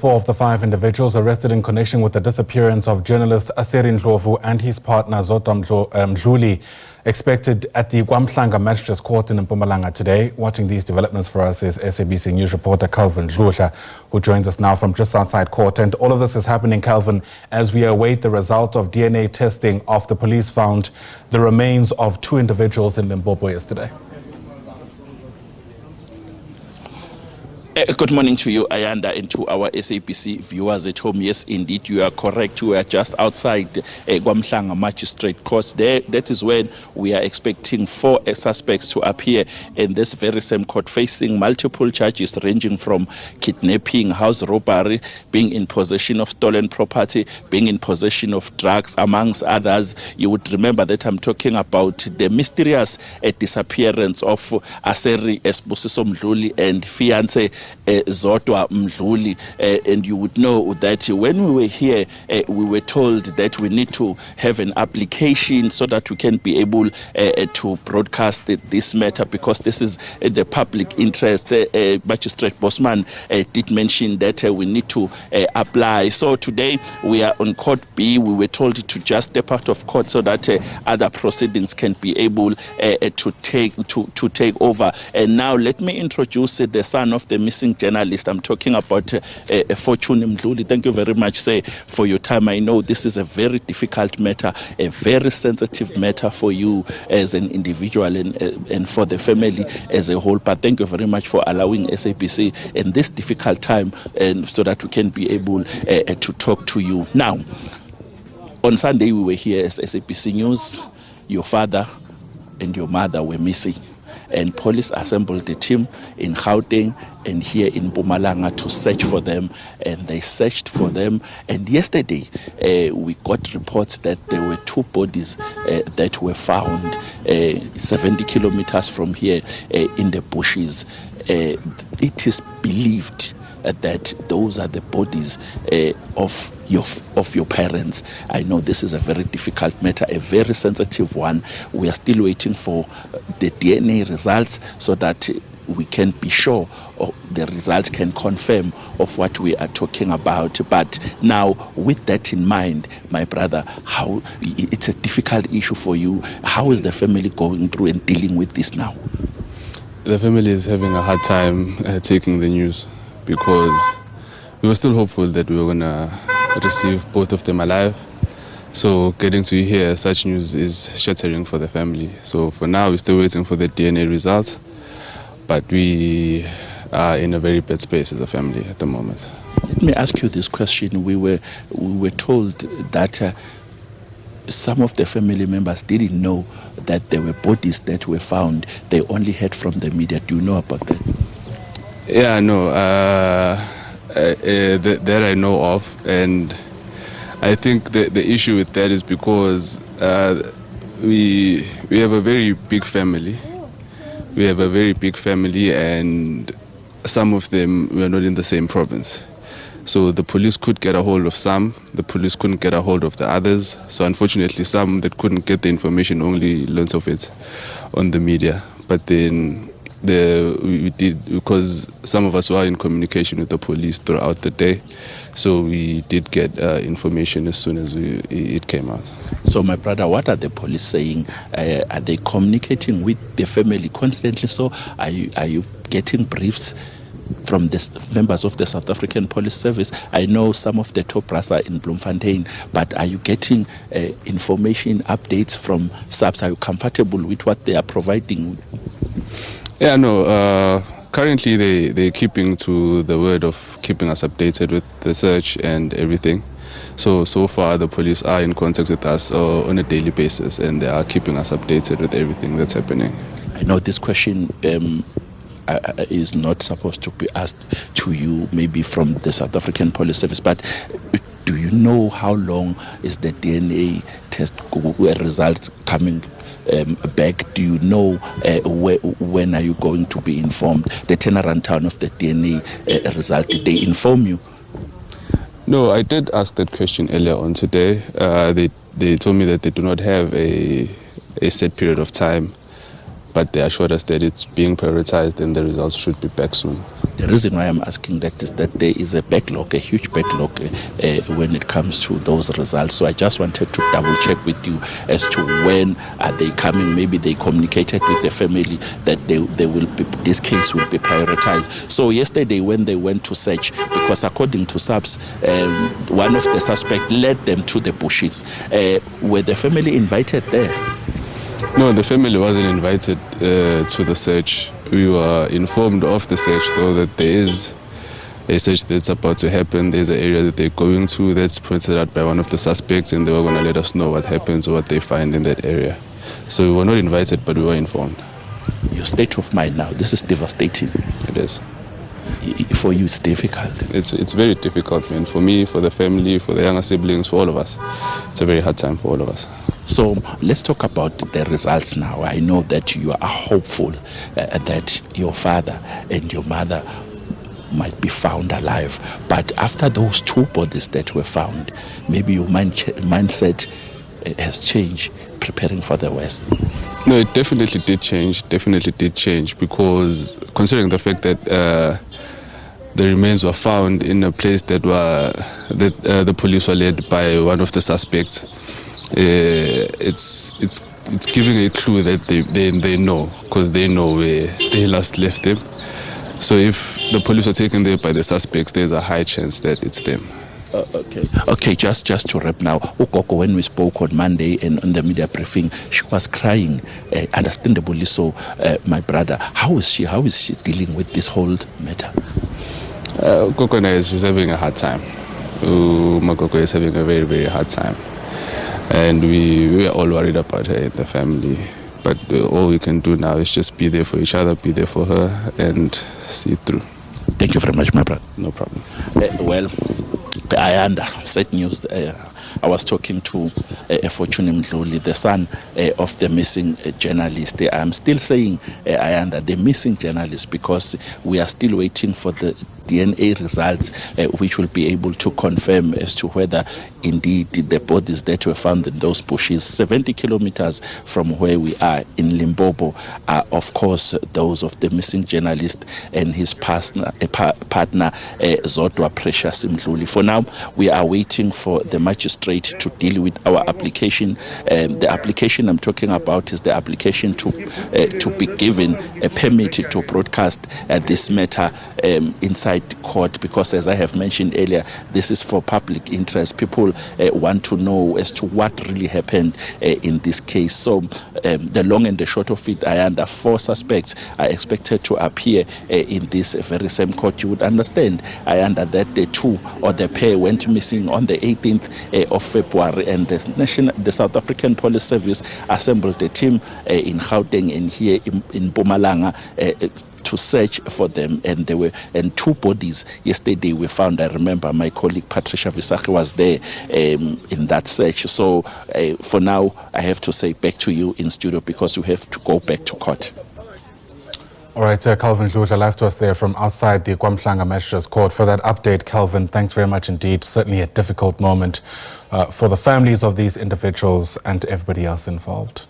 4 of the 5 individuals arrested in connection with the disappearance of journalist Aserie Ndlovu and his partner Zodwa Mdhluli expected at the KwaMhlanga Magistrates Court in Mpumalanga today. Watching these developments for us is SABC News reporter Calvin Dludla, who joins us now from just outside court. And all of this is happening, Calvin, as we await the result of DNA testing after police found the remains of 2 individuals in Limpopo yesterday. Good morning to you, Ayanda, and to our SABC viewers at home. Yes, indeed, you are correct. We are just outside KwaMhlanga Magistrates Court. That is when we are expecting 4 suspects to appear in this very same court, facing multiple charges ranging from kidnapping, house robbery, being in possession of stolen property, being in possession of drugs, amongst others. You would remember that I'm talking about the mysterious disappearance of Aserie Ndlovu and fiancé Zodwa Mdhluli, and you would know that when we were here, we were told that we need to have an application so that we can be able to broadcast this matter, because this is the public interest. Magistrate Bosman did mention that we need to apply. So today we are on Court B. We were told to just step out of court so that other proceedings can be able to take over. And now let me introduce the son of the missing journalist. I'm talking about Fortune Mdhluli. Thank you very much, sir, for your time. I know this is a very difficult matter, a very sensitive matter for you as an individual and for the family as a whole. But thank you very much for allowing SABC in this difficult time, and so that we can be able to talk to you. Now, on Sunday we were here as SABC News. Your father and your mother were missing, and police assembled a team in Gauteng and here in Mpumalanga to search for them, and they searched for them. And yesterday we got reports that there were 2 bodies that were found 70 kilometers from here in the bushes. It is believed that those are the bodies of your parents. I know this is a very difficult matter, a very sensitive one. We are still waiting for the DNA results so that we can be sure, or the results can confirm of what we are talking about. But now, with that in mind, my brother, how it's a difficult issue for you. How is the family going through and dealing with this now? The family is having a hard time taking the news, because we were still hopeful that we were going to receive both of them alive. So getting to hear such news is shattering for the family. So for now, we're still waiting for the DNA results, but we are in a very bad space as a family at the moment. Let me ask you this question. We were told that some of the family members didn't know that there were bodies that were found. They only heard from the media. Do you know about that? Yeah, no, that I know of, and I think the issue with that is because we have a very big family. We have a very big family, and some of them were not in the same province. So the police could get a hold of some, the police couldn't get a hold of the others. So unfortunately, some that couldn't get the information only learned of it on the media. But then we did, because some of us were in communication with the police throughout the day, so we did get information as soon as it came out. So my brother, what are the police saying? Are they communicating with the family constantly? So are you getting briefs from the members of the South African Police Service? I know some of the top brass are in Bloemfontein, but are you getting information, updates from SABC? Are you comfortable with what they are providing? Yeah, no, currently they're keeping to the word of keeping us updated with the search and everything. So far the police are in contact with us on a daily basis, and they are keeping us updated with everything that's happening. I know this question is not supposed to be asked to you, maybe from the South African Police Service, but do you know how long is the DNA test results coming back? Do you know when are you going to be informed? The turnaround time of the DNA result, did they inform you? No, I did ask that question earlier on today. They told me that they do not have a set period of time, but they assured us that it's being prioritized and the results should be back soon. The reason why I'm asking that is that there is a backlog, a huge backlog when it comes to those results. So I just wanted to double check with you as to when are they coming. Maybe they communicated with the family that they will be, this case will be prioritized. So yesterday when they went to search, because according to SABC, one of the suspects led them to the bushes. Were the family invited there? No, the family wasn't invited to the search. We were informed of the search, though, that there is a search that's about to happen. There's an area that they're going to that's pointed out by one of the suspects, and they were going to let us know what happens or what they find in that area. So we were not invited, but we were informed. Your state of mind now, this is devastating. It is. For you, it's difficult. It's very difficult, man. For me, for the family, for the younger siblings, for all of us. It's a very hard time for all of us. So let's talk about the results now. I know that you are hopeful that your father and your mother might be found alive. But after those two bodies that were found, maybe your mindset has changed, preparing for the worst. No, it definitely did change, because considering the fact that the remains were found in a place that the police were led by one of the suspects, it's giving a clue that they know, because they know where they last left them. So if the police are taken there by the suspects, there's a high chance that it's them. Okay. Just to wrap now, Ukoko, when we spoke on Monday and on the media briefing, she was crying, understandably so, my brother. How is she dealing with this whole matter? Ukoko she's having a hard time. Makoko is having a very, very hard time. And we are all worried about her in the family. But all we can do now is just be there for each other, be there for her, and see it through. Thank you very much, my brother. No problem. Well, Ayanda, sad news. I was talking to Fortune Mdhluli, the son of the missing journalist. I'm still saying, Ayanda, the missing journalist, because we are still waiting for the DNA results, which will be able to confirm as to whether indeed the bodies that were found in those bushes 70 kilometers from where we are in Limpopo are of course those of the missing journalist and his partner Zodwa Mdhluli. For now, we are waiting for the magistrate to deal with our application. The application I'm talking about is the application to be given a permit to broadcast this matter inside court, because as I have mentioned earlier, this is for public interest. People want to know as to what really happened in this case. So the long and the short of it, I under 4 suspects are expected to appear in this very same court. You would understand, I under that the 2 or the pair went missing on the 18th of February, and the South African Police Service assembled a team in Gauteng and here in Mpumalanga to search for them, and 2 bodies yesterday were found. I remember my colleague Patricia Visaki was there in that search. So for now, I have to say back to you in studio, because you have to go back to court. All right, Calvin Dludla, live to us there from outside the KwaMhlanga Magistrates Court. For that update, Calvin, thanks very much indeed. Certainly a difficult moment for the families of these individuals and everybody else involved.